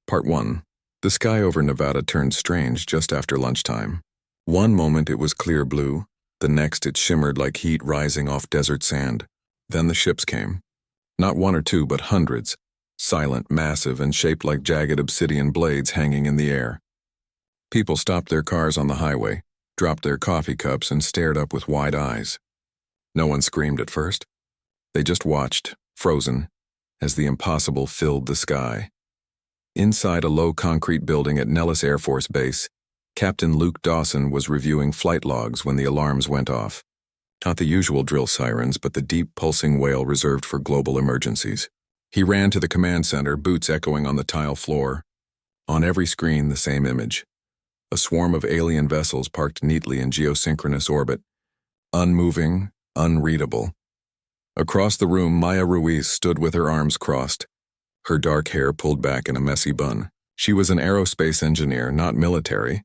Part 1. The sky over Nevada turned strange just after lunchtime. One moment it was clear blue, the next it shimmered like heat rising off desert sand. Then the ships came. Not one or two, but hundreds, silent, massive, and shaped like jagged obsidian blades hanging in the air. People stopped their cars on the highway, dropped their coffee cups, and stared up with wide eyes. No one screamed at first. They just watched, frozen, as the impossible filled the sky. Inside a low concrete building at Nellis Air Force Base, Captain Luke Dawson was reviewing flight logs when the alarms went off. Not the usual drill sirens, but the deep pulsing wail reserved for global emergencies. He ran to the command center, boots echoing on the tile floor. On every screen, the same image. A swarm of alien vessels parked neatly in geosynchronous orbit. Unmoving, unreadable. Across the room, Maya Ruiz stood with her arms crossed, her dark hair pulled back in a messy bun. She was an aerospace engineer, not military,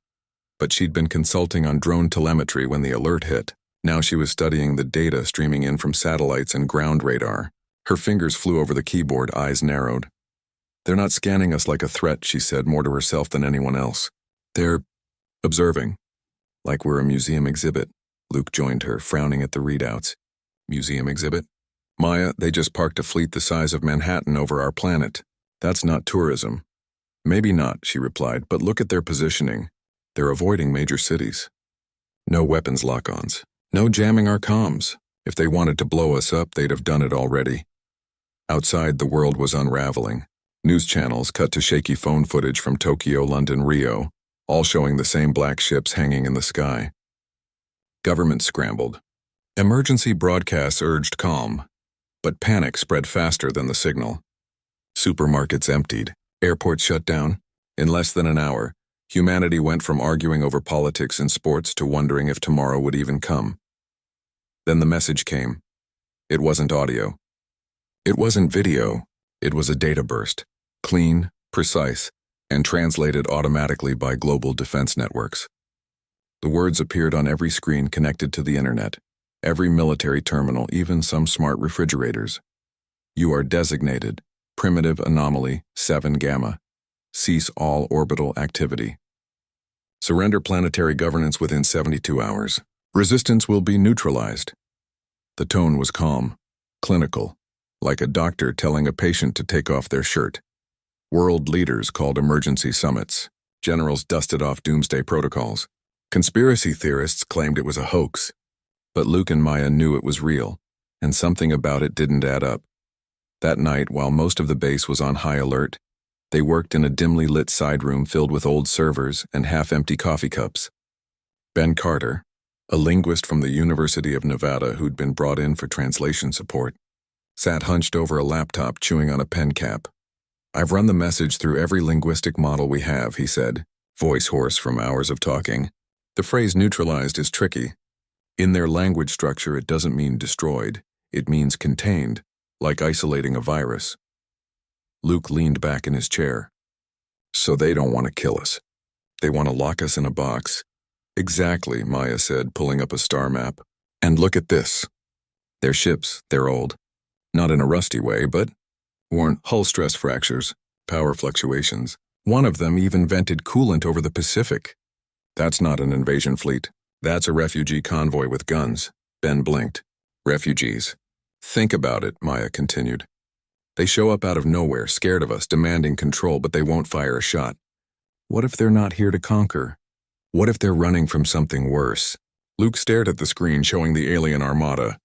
but she'd been consulting on drone telemetry when the alert hit. Now she was studying the data streaming in from satellites and ground radar. Her fingers flew over the keyboard, eyes narrowed. "They're not scanning us like a threat," she said, more to herself than anyone else. "They're observing, like we're a museum exhibit." Luke joined her, frowning at the readouts. "Museum exhibit? Maya, they just parked a fleet the size of Manhattan over our planet. That's not tourism." "Maybe not," she replied, "but look at their positioning. They're avoiding major cities. No weapons lock-ons. No jamming our comms. If they wanted to blow us up, they'd have done it already." Outside, the world was unraveling. News channels cut to shaky phone footage from Tokyo, London, Rio, all showing the same black ships hanging in the sky. Government scrambled. Emergency broadcasts urged calm, but panic spread faster than the signal. Supermarkets emptied. Airports shut down. In less than an hour, humanity went from arguing over politics and sports to wondering if tomorrow would even come. Then the message came. It wasn't audio. It wasn't video. It was a data burst, clean, precise, and translated automatically by global defense networks. The words appeared on every screen connected to the internet, every military terminal, even some smart refrigerators. "You are designated primitive anomaly 7 Gamma. Cease all orbital activity. Surrender planetary governance within 72 hours. Resistance will be neutralized." The tone was calm, clinical, like a doctor telling a patient to take off their shirt. World leaders called emergency summits. Generals dusted off doomsday protocols. Conspiracy theorists claimed it was a hoax. But Luke and Maya knew it was real, and something about it didn't add up. That night, while most of the base was on high alert, they worked in a dimly lit side room filled with old servers and half-empty coffee cups. Ben Carter, a linguist from the University of Nevada who'd been brought in for translation support, sat hunched over a laptop chewing on a pen cap. "I've run the message through every linguistic model we have," he said, voice hoarse from hours of talking. "The phrase neutralized is tricky. In their language structure, it doesn't mean destroyed. It means contained, like isolating a virus." Luke leaned back in his chair. "So they don't want to kill us. They want to lock us in a box." "Exactly," Maya said, pulling up a star map. "And look at this. They're ships, they're old. Not in a rusty way, but worn hull stress fractures, power fluctuations. One of them even vented coolant over the Pacific. That's not an invasion fleet. That's a refugee convoy with guns." Ben blinked. "Refugees. Think about it," Maya continued. "They show up out of nowhere, scared of us, demanding control, but they won't fire a shot. What if they're not here to conquer? What if they're running from something worse?" Luke stared at the screen showing the alien armada.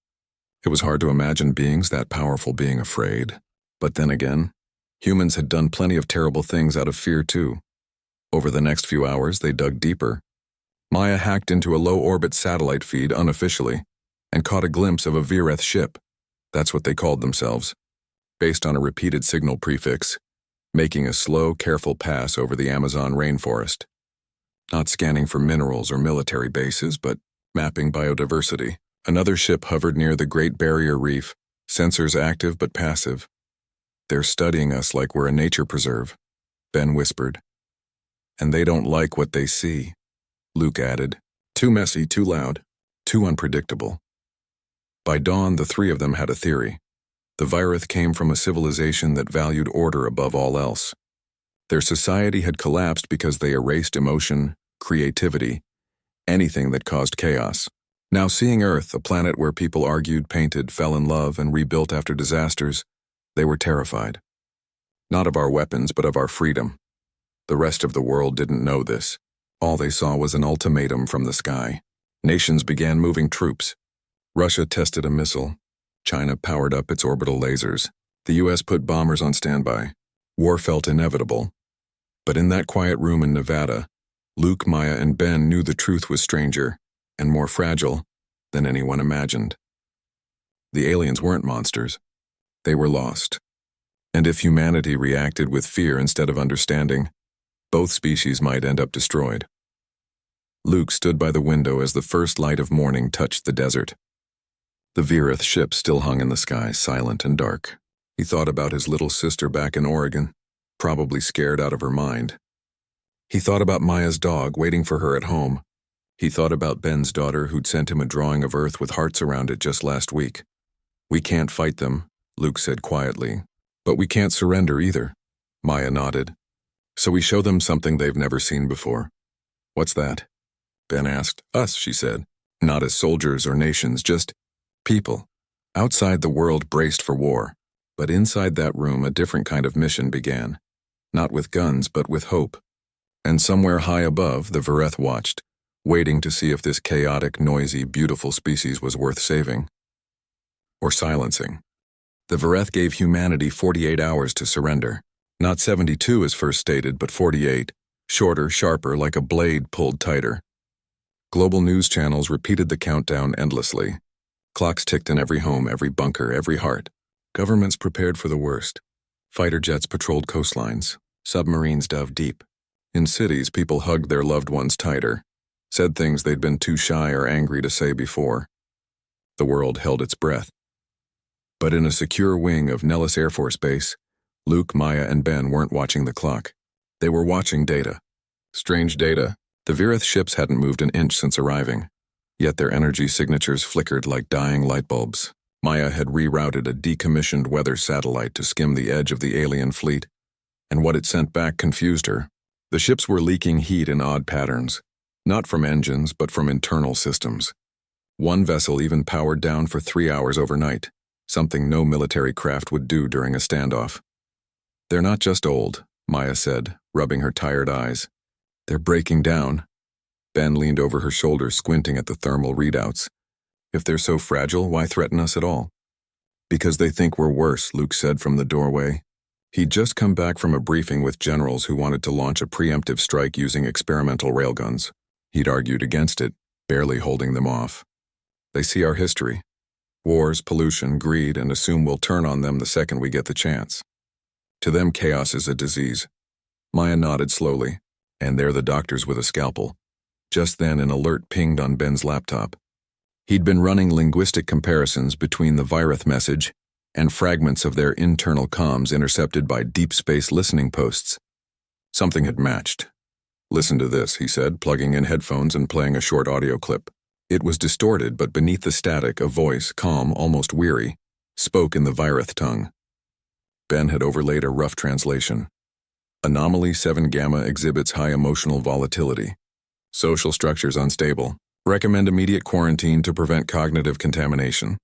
It was hard to imagine beings that powerful being afraid. But then again, humans had done plenty of terrible things out of fear too. Over the next few hours, they dug deeper. Maya hacked into a low-orbit satellite feed unofficially and caught a glimpse of a Vireth ship. That's what they called themselves, based on a repeated signal prefix, making a slow, careful pass over the Amazon rainforest. Not scanning for minerals or military bases, but mapping biodiversity. Another ship hovered near the Great Barrier Reef, sensors active but passive. "They're studying us like we're a nature preserve," Ben whispered. "And they don't like what they see," Luke added. "Too messy, too loud, too unpredictable." By dawn, the three of them had a theory. The Vireth came from a civilization that valued order above all else. Their society had collapsed because they erased emotion, creativity, anything that caused chaos. Now seeing Earth, a planet where people argued, painted, fell in love, and rebuilt after disasters, they were terrified. Not of our weapons, but of our freedom. The rest of the world didn't know this. All they saw was an ultimatum from the sky. Nations began moving troops. Russia tested a missile. China powered up its orbital lasers. The US put bombers on standby. War felt inevitable. But in that quiet room in Nevada, Luke, Maya, and Ben knew the truth was stranger and more fragile than anyone imagined. The aliens weren't monsters. They were lost. And if humanity reacted with fear instead of understanding, both species might end up destroyed. Luke stood by the window as the first light of morning touched the desert. The Virith ship still hung in the sky, silent and dark. He thought about his little sister back in Oregon, probably scared out of her mind. He thought about Maya's dog waiting for her at home. He thought about Ben's daughter who'd sent him a drawing of Earth with hearts around it just last week. "We can't fight them," Luke said quietly. "But we can't surrender either." Maya nodded. "So we show them something they've never seen before." "What's that?" Ben asked. "Us," she said. "Not as soldiers or nations, just people." Outside, the world braced for war. But inside that room, a different kind of mission began. Not with guns, but with hope. And somewhere high above, the Virith watched, waiting to see if this chaotic, noisy, beautiful species was worth saving or silencing. The Virith gave humanity 48 hours to surrender. Not 72 as first stated, but 48. Shorter, sharper, like a blade pulled tighter. Global news channels repeated the countdown endlessly. Clocks ticked in every home, every bunker, every heart. Governments prepared for the worst. Fighter jets patrolled coastlines. Submarines dove deep. In cities, people hugged their loved ones tighter, said things they'd been too shy or angry to say before. The world held its breath. But in a secure wing of Nellis Air Force Base, Luke, Maya, and Ben weren't watching the clock. They were watching data. Strange data. The Virith ships hadn't moved an inch since arriving, yet their energy signatures flickered like dying light bulbs. Maya had rerouted a decommissioned weather satellite to skim the edge of the alien fleet, and what it sent back confused her. The ships were leaking heat in odd patterns, not from engines, but from internal systems. One vessel even powered down for 3 hours overnight, something no military craft would do during a standoff. "They're not just old," Maya said, rubbing her tired eyes. "They're breaking down." Ben leaned over her shoulder, squinting at the thermal readouts. "If they're so fragile, why threaten us at all?" "Because they think we're worse," Luke said from the doorway. He'd just come back from a briefing with generals who wanted to launch a preemptive strike using experimental railguns. He'd argued against it, barely holding them off. "They see our history. Wars, pollution, greed, and assume we'll turn on them the second we get the chance. To them, chaos is a disease." Maya nodded slowly, and there the doctors with a scalpel. Just then an alert pinged on Ben's laptop. He'd been running linguistic comparisons between the Virith message and fragments of their internal comms intercepted by deep space listening posts. Something had matched. "Listen to this," he said, plugging in headphones and playing a short audio clip. It was distorted, but beneath the static, a voice, calm, almost weary, spoke in the Virith tongue. Ben had overlaid a rough translation. "Anomaly 7 Gamma exhibits high emotional volatility. Social structures unstable. Recommend immediate quarantine to prevent cognitive contamination."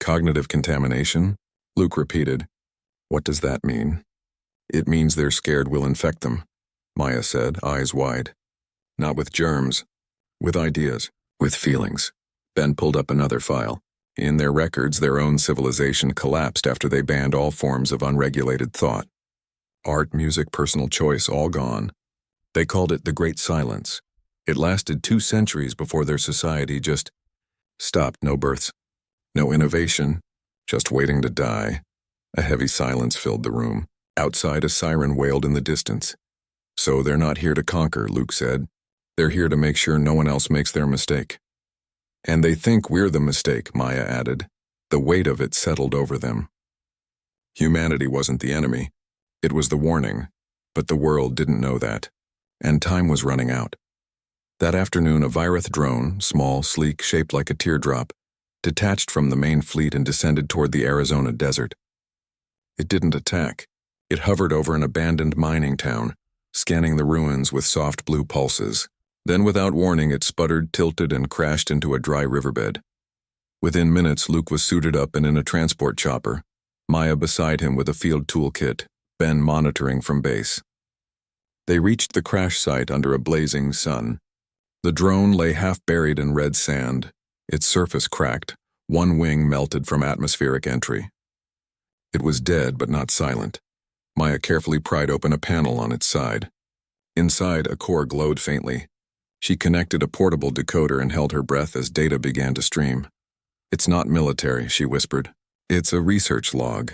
"Cognitive contamination?" Luke repeated. "What does that mean?" "It means they're scared we'll infect them," Maya said, eyes wide. "Not with germs. With ideas. With feelings." Ben pulled up another file. In their records, their own civilization collapsed after they banned all forms of unregulated thought. Art, music, personal choice, all gone. They called it the Great Silence. It lasted 2 centuries before their society just stopped. No births. No innovation. Just waiting to die. A heavy silence filled the room. Outside, a siren wailed in the distance. "So they're not here to conquer," Luke said. "They're here to make sure no one else makes their mistake." "And they think we're the mistake," Maya added. The weight of it settled over them. Humanity wasn't the enemy. It was the warning. But the world didn't know that. And time was running out. That afternoon, a Virith drone, small, sleek, shaped like a teardrop, detached from the main fleet and descended toward the Arizona desert. It didn't attack. It hovered over an abandoned mining town, scanning the ruins with soft blue pulses. Then without warning it sputtered, tilted, and crashed into a dry riverbed. Within minutes, Luke was suited up and in a transport chopper, Maya beside him with a field toolkit, Ben monitoring from base. They reached the crash site under a blazing sun. The drone lay half buried in red sand, its surface cracked, one wing melted from atmospheric entry. It was dead but not silent. Maya carefully pried open a panel on its side. Inside, a core glowed faintly. She connected a portable decoder and held her breath as data began to stream. "It's not military," she whispered. "It's a research log."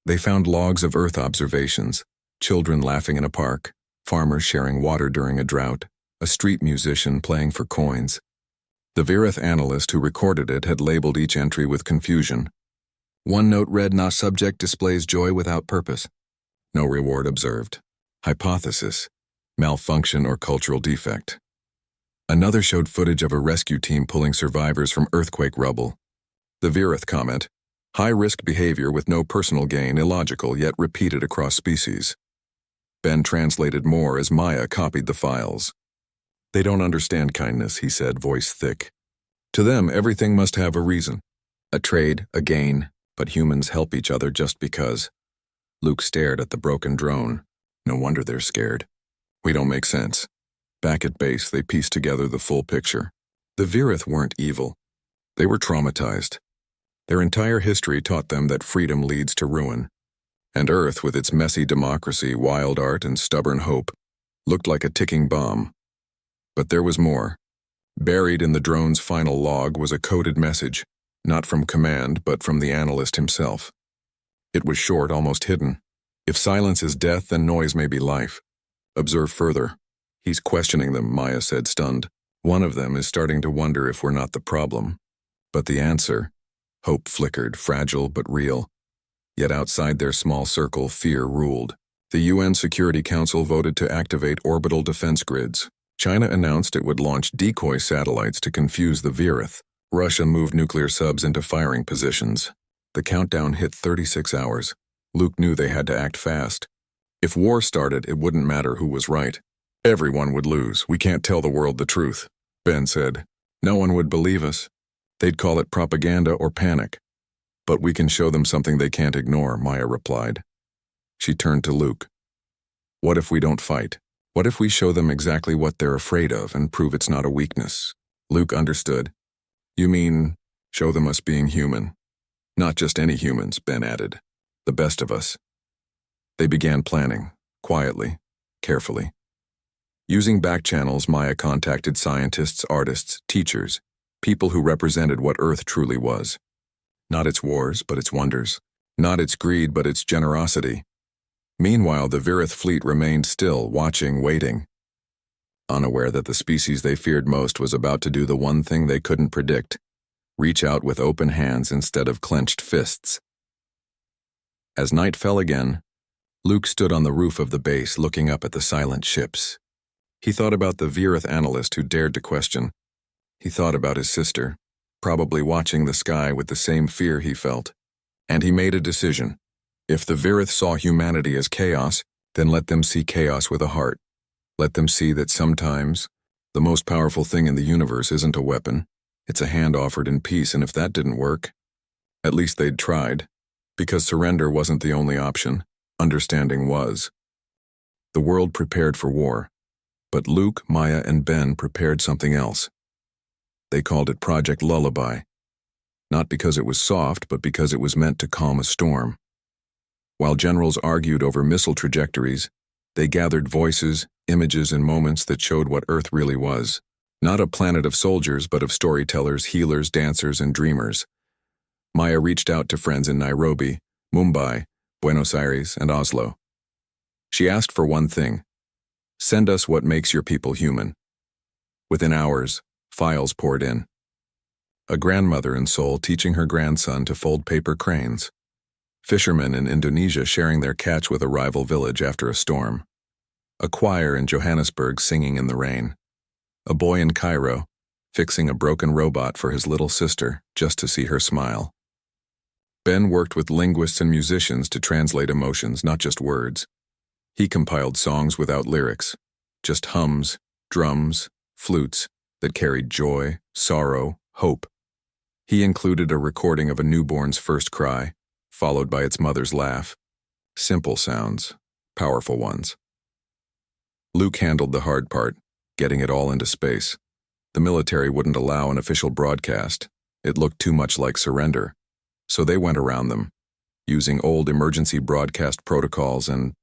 They found logs of Earth observations, children laughing in a park, farmers sharing water during a drought, a street musician playing for coins. The Virith analyst who recorded it had labeled each entry with confusion. One note read, "Na subject displays joy without purpose. No reward observed. Hypothesis: malfunction or cultural defect." Another showed footage of a rescue team pulling survivors from earthquake rubble. The Virith comment: high-risk behavior with no personal gain, illogical yet repeated across species. Ben translated more as Maya copied the files. "They don't understand kindness," he said, voice thick. "To them, everything must have a reason. A trade, a gain, but humans help each other just because." Luke stared at the broken drone. No wonder they're scared. "We don't make sense." Back at base, they pieced together the full picture. The Virith weren't evil. They were traumatized. Their entire history taught them that freedom leads to ruin. And Earth, with its messy democracy, wild art, and stubborn hope, looked like a ticking bomb. But there was more. Buried in the drone's final log was a coded message, not from command, but from the analyst himself. It was short, almost hidden. "If silence is death, then noise may be life. Observe further." "He's questioning them," Maya said, stunned. "One of them is starting to wonder if we're not the problem." But the answer? Hope flickered, fragile but real. Yet outside their small circle, fear ruled. The UN Security Council voted to activate orbital defense grids. China announced it would launch decoy satellites to confuse the Virith. Russia moved nuclear subs into firing positions. The countdown hit 36 hours. Luke knew they had to act fast. If war started, it wouldn't matter who was right. Everyone would lose. "We can't tell the world the truth," Ben said. "No one would believe us. They'd call it propaganda or panic." "But we can show them something they can't ignore," Maya replied. She turned to Luke. "What if we don't fight? What if we show them exactly what they're afraid of and prove it's not a weakness?" Luke understood. "You mean, show them us being human?" "Not just any humans," Ben added. "The best of us." They began planning, quietly, carefully. Using back channels, Maya contacted scientists, artists, teachers, people who represented what Earth truly was. Not its wars, but its wonders. Not its greed, but its generosity. Meanwhile, the Virith fleet remained still, watching, waiting. Unaware that the species they feared most was about to do the one thing they couldn't predict: reach out with open hands instead of clenched fists. As night fell again, Luke stood on the roof of the base looking up at the silent ships. He thought about the Virith analyst who dared to question. He thought about his sister, probably watching the sky with the same fear he felt. And he made a decision. If the Virith saw humanity as chaos, then let them see chaos with a heart. Let them see that sometimes the most powerful thing in the universe isn't a weapon. It's a hand offered in peace, and if that didn't work, at least they'd tried. Because surrender wasn't the only option. Understanding was. The world prepared for war. But Luke, Maya, and Ben prepared something else. They called it Project Lullaby. Not because it was soft, but because it was meant to calm a storm. While generals argued over missile trajectories, they gathered voices, images, and moments that showed what Earth really was. Not a planet of soldiers, but of storytellers, healers, dancers, and dreamers. Maya reached out to friends in Nairobi, Mumbai, Buenos Aires, and Oslo. She asked for one thing: send us what makes your people human. Within hours, files poured in. A grandmother in Seoul teaching her grandson to fold paper cranes. Fishermen in Indonesia sharing their catch with a rival village after a storm. A choir in Johannesburg singing in the rain. A boy in Cairo fixing a broken robot for his little sister just to see her smile. Ben worked with linguists and musicians to translate emotions, not just words. He compiled songs without lyrics, just hums, drums, flutes that carried joy, sorrow, hope. He included a recording of a newborn's first cry, followed by its mother's laugh. Simple sounds, powerful ones. Luke handled the hard part, getting it all into space. The military wouldn't allow an official broadcast. It looked too much like surrender. So they went around them, using old emergency broadcast protocols and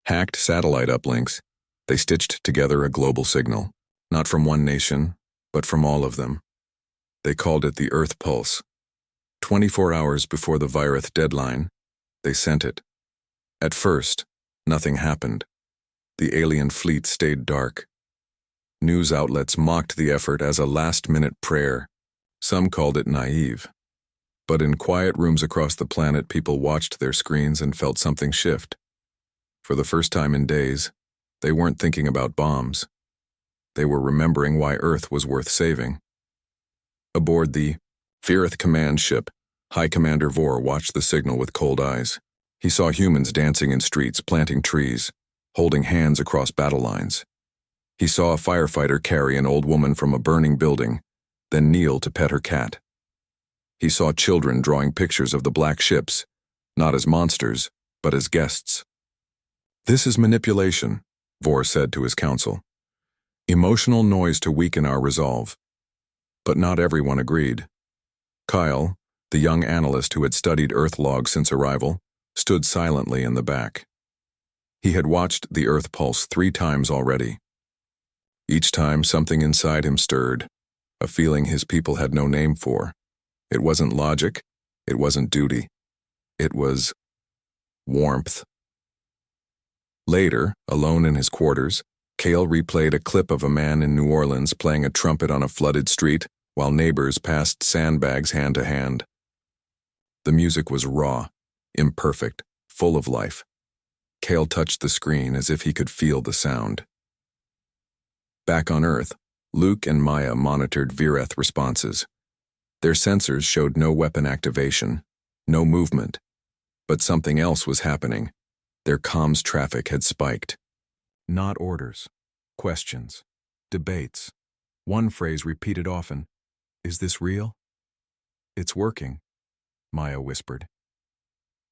hacked satellite uplinks. They stitched together a global signal, not from one nation, but from all of them. They called it the Earth Pulse. 24 hours before the Virith deadline, they sent it. At first, nothing happened. The alien fleet stayed dark. News outlets mocked the effort as a last-minute prayer. Some called it naive. But in quiet rooms across the planet, people watched their screens and felt something shift. For the first time in days, they weren't thinking about bombs. They were remembering why Earth was worth saving. Aboard the Virith command ship, High Commander Vor watched the signal with cold eyes. He saw humans dancing in streets, planting trees, holding hands across battle lines. He saw a firefighter carry an old woman from a burning building, then kneel to pet her cat. He saw children drawing pictures of the black ships, not as monsters, but as guests. "This is manipulation," Vor said to his council. "Emotional noise to weaken our resolve." But not everyone agreed. Kyle, the young analyst who had studied Earth logs since arrival, stood silently in the back. He had watched the Earth pulse 3 times already. Each time something inside him stirred, a feeling his people had no name for. It wasn't logic, it wasn't duty. It was warmth. Later, alone in his quarters, Cale replayed a clip of a man in New Orleans playing a trumpet on a flooded street while neighbors passed sandbags hand to hand. The music was raw, imperfect, full of life. Cale touched the screen as if he could feel the sound. Back on Earth, Luke and Maya monitored Virith responses. Their sensors showed no weapon activation, no movement. But something else was happening. Their comms traffic had spiked. Not orders, questions, debates. One phrase repeated often, "Is this real?" "It's working," Maya whispered.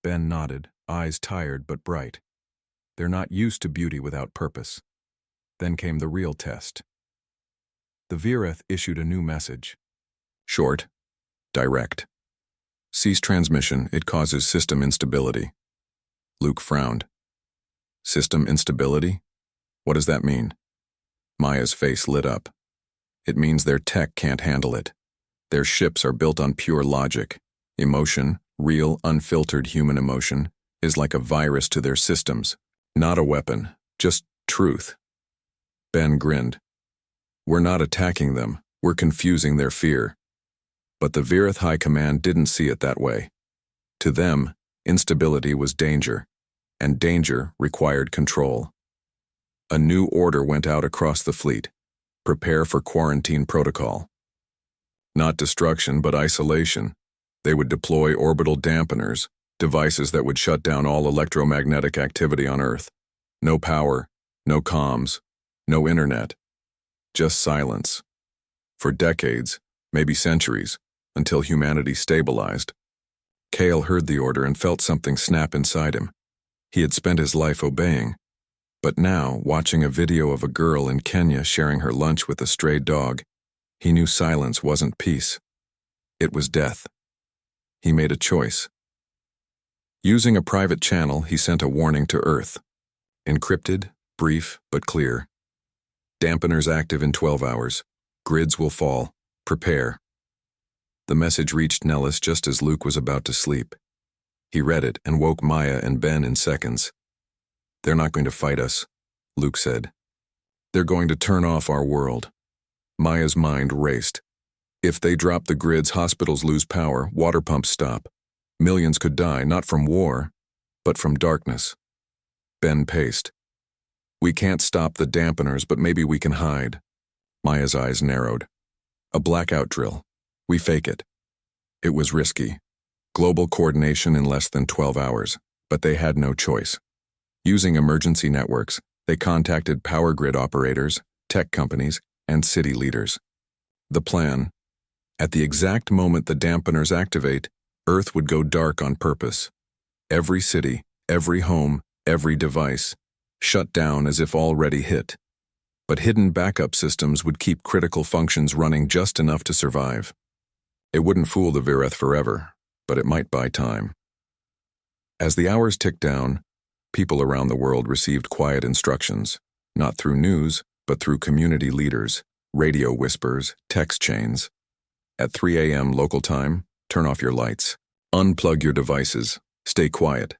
Ben nodded, eyes tired but bright. They're not used to beauty without purpose. Then came the real test. The Virith issued a new message. Short, direct. "Cease transmission, it causes system instability." Luke frowned. "System instability? What does that mean?" Maya's face lit up. "It means their tech can't handle it. Their ships are built on pure logic. Emotion, real, unfiltered human emotion, is like a virus to their systems. Not a weapon, just truth." Ben grinned. "We're not attacking them, we're confusing their fear." But the Virith High Command didn't see it that way. To them, instability was danger, and danger required control. A new order went out across the fleet. Prepare for quarantine protocol. Not destruction, but isolation. They would deploy orbital dampeners, devices that would shut down all electromagnetic activity on Earth. No power, no comms, no internet. Just silence. For decades, maybe centuries, until humanity stabilized. Cale heard the order and felt something snap inside him. He had spent his life obeying. But now, watching a video of a girl in Kenya sharing her lunch with a stray dog, he knew silence wasn't peace. It was death. He made a choice. Using a private channel, he sent a warning to Earth. Encrypted, brief, but clear. Dampeners active in 12 hours. Grids will fall. Prepare. The message reached Nellis just as Luke was about to sleep. He read it and woke Maya and Ben in seconds. "They're not going to fight us," Luke said. "They're going to turn off our world." Maya's mind raced. If they drop the grids, hospitals lose power, water pumps stop. Millions could die, not from war, but from darkness. Ben paced. "We can't stop the dampeners, but maybe we can hide." Maya's eyes narrowed. "A blackout drill. We fake it." It was risky. Global coordination in less than 12 hours, but they had no choice. Using emergency networks, they contacted power grid operators, tech companies, and city leaders. The plan: at the exact moment the dampeners activate, Earth would go dark on purpose. Every city, every home, every device, shut down as if already hit. But hidden backup systems would keep critical functions running just enough to survive. It wouldn't fool the Vireth forever, but it might buy time. As the hours ticked down, people around the world received quiet instructions, not through news, but through community leaders, radio whispers, text chains. At 3 a.m. local time, turn off your lights. Unplug your devices. Stay quiet.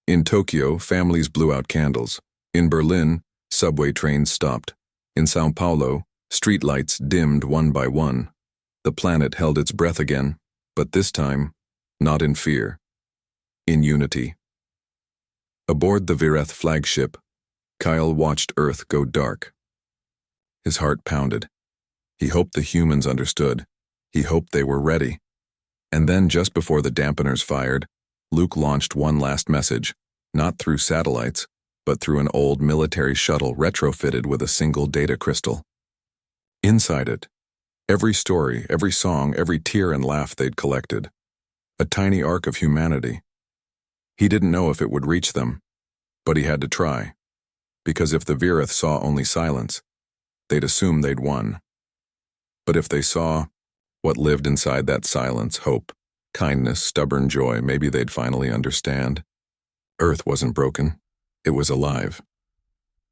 In Tokyo, families blew out candles. In Berlin, subway trains stopped. In São Paulo, streetlights dimmed one by one. The planet held its breath again, but this time, not in fear. In unity. Aboard the Vireth flagship, Kyle watched Earth go dark. His heart pounded. He hoped the humans understood. He hoped they were ready. And then, just before the dampeners fired, Luke launched one last message, not through satellites, but through an old military shuttle retrofitted with a single data crystal. Inside it, every story, every song, every tear and laugh they'd collected. A tiny arc of humanity. He didn't know if it would reach them, but he had to try. Because if the Vireth saw only silence, they'd assume they'd won. But if they saw what lived inside that silence, hope, kindness, stubborn joy, maybe they'd finally understand. Earth wasn't broken. It was alive.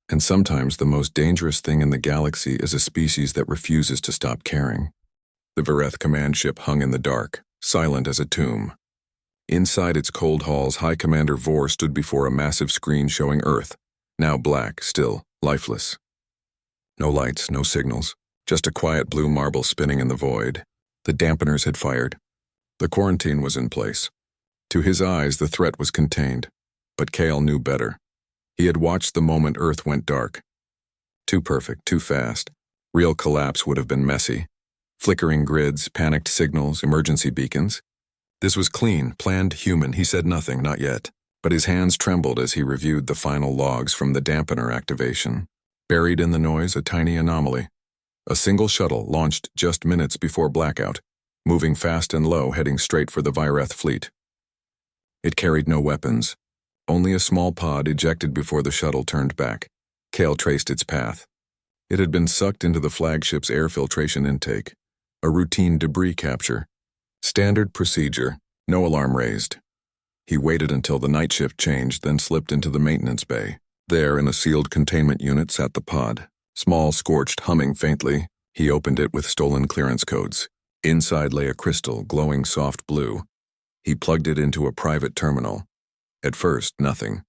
And sometimes the most dangerous thing in the galaxy is a species that refuses to stop caring. The Vireth command ship hung in the dark, silent as a tomb. Inside its cold halls, High Commander Vor stood before a massive screen showing Earth, now black, still, lifeless. No lights, no signals, just a quiet blue marble spinning in the void. The dampeners had fired. The quarantine was in place. To his eyes, the threat was contained. But Kale knew better. He had watched the moment Earth went dark. Too perfect, too fast. Real collapse would have been messy. Flickering grids, panicked signals, emergency beacons. This was clean, planned, human. He said nothing, not yet. But his hands trembled as he reviewed the final logs from the dampener activation. Buried in the noise, a tiny anomaly. A single shuttle launched just minutes before blackout, moving fast and low, heading straight for the Vireth fleet. It carried no weapons. Only a small pod ejected before the shuttle turned back. Kale traced its path. It had been sucked into the flagship's air filtration intake. A routine debris capture. Standard procedure, no alarm raised. He waited until the night shift changed, then slipped into the maintenance bay. There, in a sealed containment unit, sat the pod. Small, scorched, humming faintly. He opened it with stolen clearance codes. Inside lay a crystal, glowing soft blue. He plugged it into a private terminal. At first, nothing.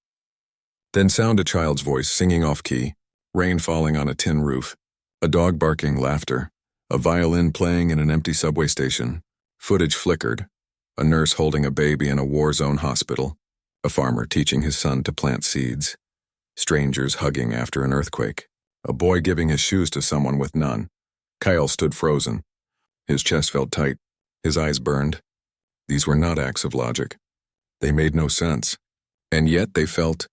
Then sound a child's voice singing off-key, rain falling on a tin roof, a dog barking, laughter, a violin playing in an empty subway station. Footage flickered, a nurse holding a baby in a war-zone hospital, a farmer teaching his son to plant seeds, strangers hugging after an earthquake, a boy giving his shoes to someone with none. Kyle stood frozen. His chest felt tight, his eyes burned. These were not acts of logic. They made no sense. And yet they felt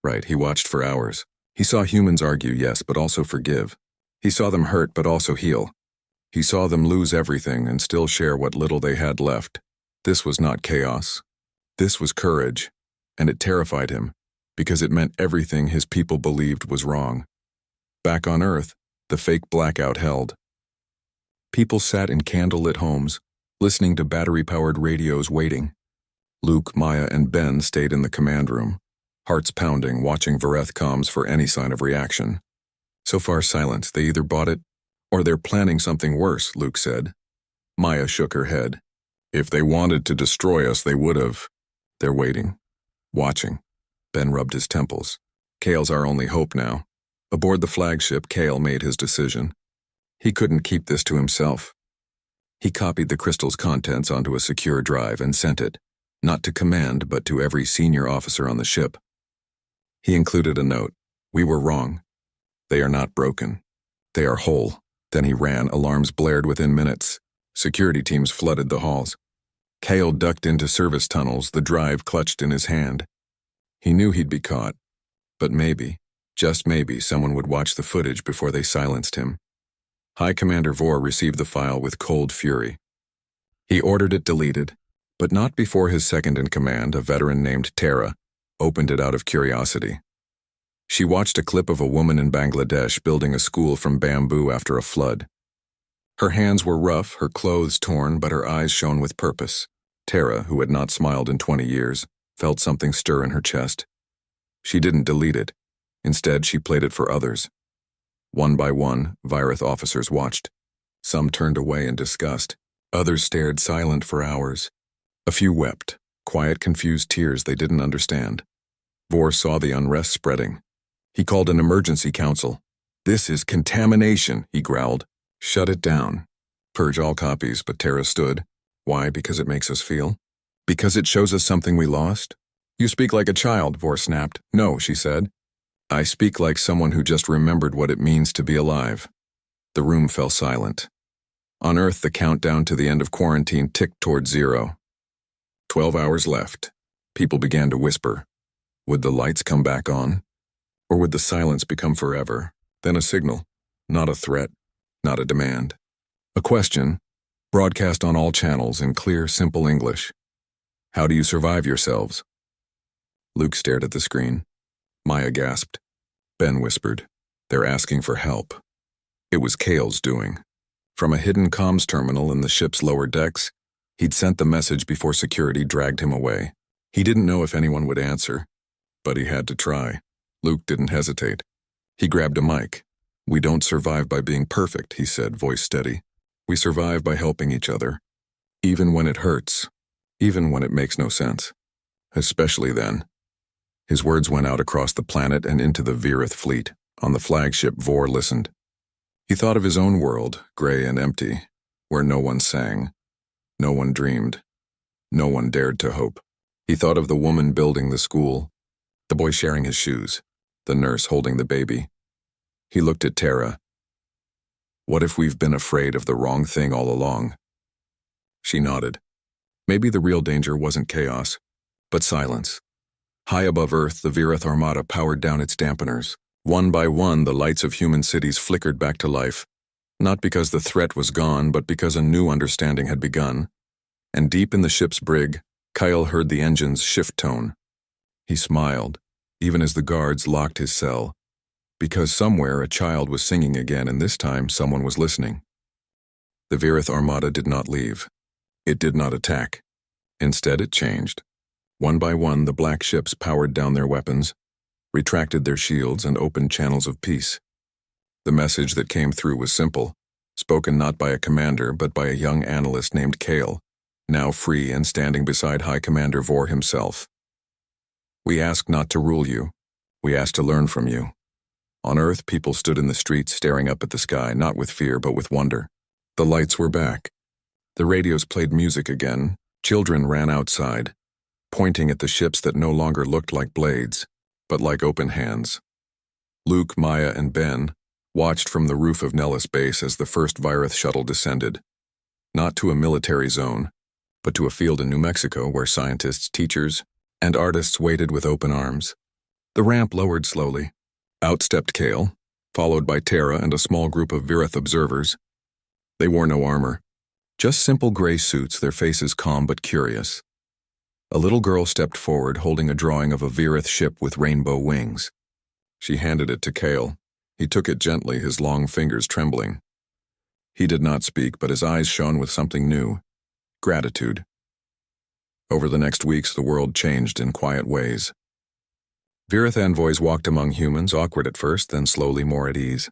right. He watched for hours. He saw humans argue, yes, but also forgive. He saw them hurt, but also heal. He saw them lose everything and still share what little they had left. This was not chaos. This was courage, and it terrified him, because it meant everything his people believed was wrong. Back on Earth, the fake blackout held. People sat in candlelit homes, listening to battery-powered radios, waiting. Luke, Maya, and Ben stayed in the command room, hearts pounding, watching Vireth comms for any sign of reaction. So far silent, they either bought it, or they're planning something worse, Luke said. Maya shook her head. If they wanted to destroy us, they would have. They're waiting. Watching. Ben rubbed his temples. Kale's our only hope now. Aboard the flagship, Kale made his decision. He couldn't keep this to himself. He copied the crystal's contents onto a secure drive and sent it, not to command, but to every senior officer on the ship. He included a note. We were wrong. They are not broken. They are whole. Then he ran. Alarms blared within minutes. Security teams flooded the halls. Kale ducked into service tunnels, the drive clutched in his hand. He knew he'd be caught. But maybe, just maybe, someone would watch the footage before they silenced him. High Commander Vor received the file with cold fury. He ordered it deleted, but not before his second-in-command, a veteran named Tara, opened it out of curiosity. She watched a clip of a woman in Bangladesh building a school from bamboo after a flood. Her hands were rough, her clothes torn, but her eyes shone with purpose. Tara, who had not smiled in 20 years, felt something stir in her chest. She didn't delete it. Instead, she played it for others. One by one, Virith officers watched. Some turned away in disgust. Others stared silent for hours. A few wept, quiet, confused tears they didn't understand. Vor saw the unrest spreading. He called an emergency council. "This is contamination," he growled. "Shut it down. Purge all copies," but Tara stood. "Why? Because it makes us feel? Because it shows us something we lost?" "You speak like a child," Vor snapped. "No," she said. "I speak like someone who just remembered what it means to be alive." The room fell silent. On Earth, the countdown to the end of quarantine ticked toward 0. 12 hours left. People began to whisper. Would the lights come back on? Or would the silence become forever? Then a signal, not a threat, not a demand. A question, broadcast on all channels in clear, simple English. "How do you survive yourselves?" Luke stared at the screen. Maya gasped. Ben whispered, "They're asking for help." It was Kale's doing. From a hidden comms terminal in the ship's lower decks, he'd sent the message before security dragged him away. He didn't know if anyone would answer, but he had to try. Luke didn't hesitate. He grabbed a mic. "We don't survive by being perfect," he said, voice steady. "We survive by helping each other. Even when it hurts. Even when it makes no sense. Especially then." His words went out across the planet and into the Virith fleet. On the flagship, Vor listened. He thought of his own world, gray and empty, where no one sang, no one dreamed, no one dared to hope. He thought of the woman building the school, the boy sharing his shoes, the nurse holding the baby. He looked at Tara. "What if we've been afraid of the wrong thing all along?" She nodded. Maybe the real danger wasn't chaos, but silence. High above Earth, the Virith Armada powered down its dampeners. One by one, the lights of human cities flickered back to life, not because the threat was gone, but because a new understanding had begun. And deep in the ship's brig, Kyle heard the engine's shift tone. He smiled, even as the guards locked his cell, because somewhere a child was singing again, and this time someone was listening. The Virith Armada did not leave. It did not attack. Instead, it changed. One by one, the black ships powered down their weapons, retracted their shields, and opened channels of peace. The message that came through was simple, spoken not by a commander but by a young analyst named Kale, now free and standing beside High Commander Vor himself. "We ask not to rule you. We ask to learn from you." On Earth, people stood in the streets staring up at the sky, not with fear but with wonder. The lights were back. The radios played music again. Children ran outside, pointing at the ships that no longer looked like blades, but like open hands. Luke, Maya, and Ben watched from the roof of Nellis Base as the first Virith shuttle descended, not to a military zone, but to a field in New Mexico where scientists, teachers, and artists waited with open arms. The ramp lowered slowly. Out stepped Kale, followed by Tara and a small group of Virith observers. They wore no armor, just simple gray suits, their faces calm but curious. A little girl stepped forward, holding a drawing of a Virith ship with rainbow wings. She handed it to Kale. He took it gently, his long fingers trembling. He did not speak, but his eyes shone with something new, gratitude. Over the next weeks, the world changed in quiet ways. Virith envoys walked among humans, awkward at first, then slowly more at ease.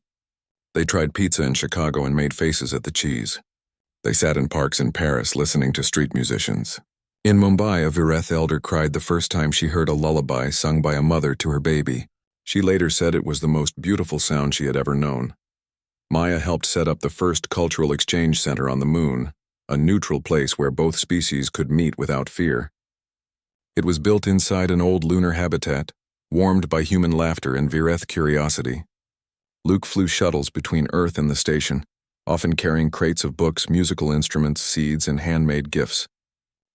They tried pizza in Chicago and made faces at the cheese. They sat in parks in Paris, listening to street musicians. In Mumbai, a Virith elder cried the first time she heard a lullaby sung by a mother to her baby. She later said it was the most beautiful sound she had ever known. Maya helped set up the first cultural exchange center on the moon, a neutral place where both species could meet without fear. It was built inside an old lunar habitat, warmed by human laughter and Virith curiosity. Luke flew shuttles between Earth and the station, often carrying crates of books, musical instruments, seeds, and handmade gifts.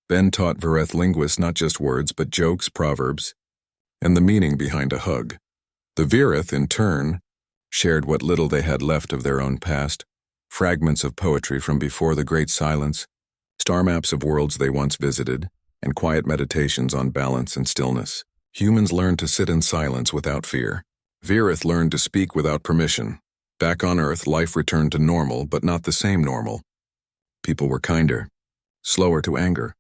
Ben taught Virith linguists not just words, but jokes, proverbs, and the meaning behind a hug. The Virith, in turn, shared what little they had left of their own past, fragments of poetry from before the Great Silence, star maps of worlds they once visited, and quiet meditations on balance and stillness. Humans learned to sit in silence without fear. Virith learned to speak without permission. Back on Earth, life returned to normal, but not the same normal. People were kinder, slower to anger,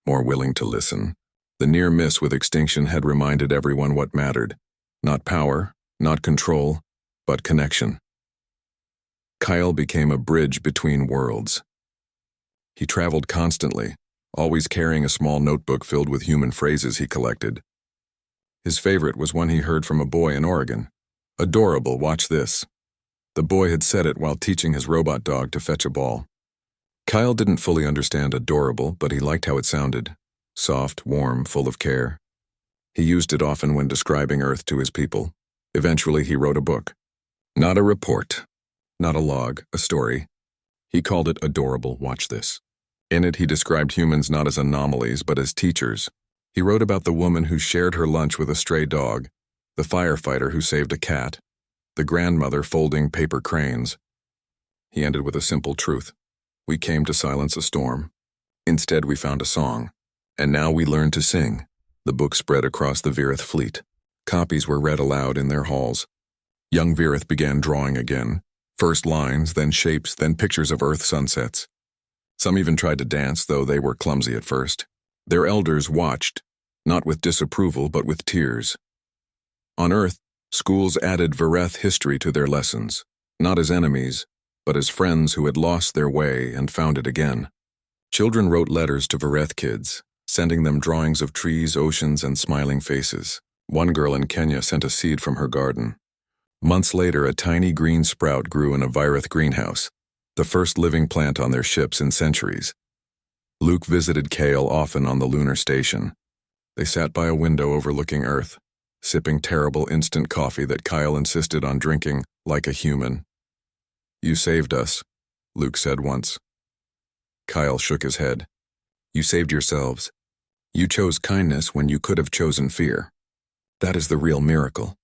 more willing to listen. The near miss with extinction had reminded everyone what mattered. Not power, not control, but connection. Kyle became a bridge between worlds. He traveled constantly, always carrying a small notebook filled with human phrases he collected. His favorite was one he heard from a boy in Oregon. "Adorable, watch this." The boy had said it while teaching his robot dog to fetch a ball. Kyle didn't fully understand adorable, but he liked how it sounded. Soft, warm, full of care. He used it often when describing Earth to his people. Eventually, he wrote a book. Not a report, not a log, a story. He called it Adorable, Watch This. In it, he described humans not as anomalies, but as teachers. He wrote about the woman who shared her lunch with a stray dog, the firefighter who saved a cat, the grandmother folding paper cranes. He ended with a simple truth. We came to silence a storm. Instead, we found a song. And now we learn to sing. The book spread across the Virith fleet. Copies were read aloud in their halls. Young Virith began drawing again. First lines, then shapes, then pictures of Earth sunsets. Some even tried to dance, though they were clumsy at first. Their elders watched, not with disapproval but with tears. On Earth, schools added Virith history to their lessons, not as enemies, but as friends who had lost their way and found it again. Children wrote letters to Virith kids, sending them drawings of trees, oceans, and smiling faces. One girl in Kenya sent a seed from her garden. Months later, a tiny green sprout grew in a Virith greenhouse, the first living plant on their ships in centuries. Luke visited Kale often on the lunar station. They sat by a window overlooking Earth, sipping terrible instant coffee that Kyle insisted on drinking like a human. "You saved us," Luke said once. Kyle shook his head. "You saved yourselves. You chose kindness when you could have chosen fear. That is the real miracle."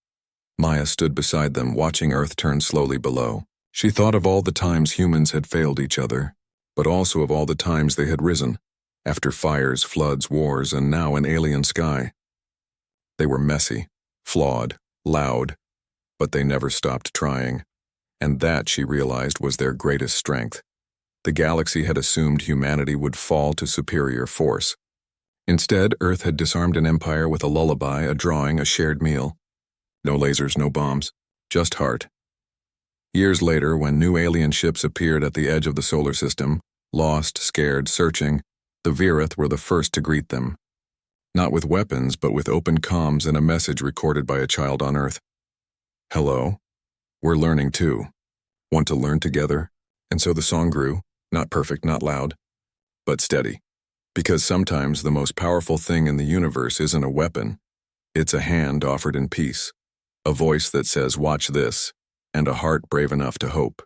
Maya stood beside them, watching Earth turn slowly below. She thought of all the times humans had failed each other, but also of all the times they had risen, after fires, floods, wars, and now an alien sky. They were messy, flawed, loud, but they never stopped trying, and that, she realized, was their greatest strength. The galaxy had assumed humanity would fall to superior force. Instead, Earth had disarmed an empire with a lullaby, a drawing, a shared meal. No lasers, no bombs, just heart. Years later, when new alien ships appeared at the edge of the solar system, lost, scared, searching, the Virith were the first to greet them. Not with weapons, but with open comms and a message recorded by a child on Earth. "Hello. We're learning too. Want to learn together?" And so the song grew, not perfect, not loud, but steady. Because sometimes the most powerful thing in the universe isn't a weapon. It's a hand offered in peace, a voice that says, "Watch this," and a heart brave enough to hope.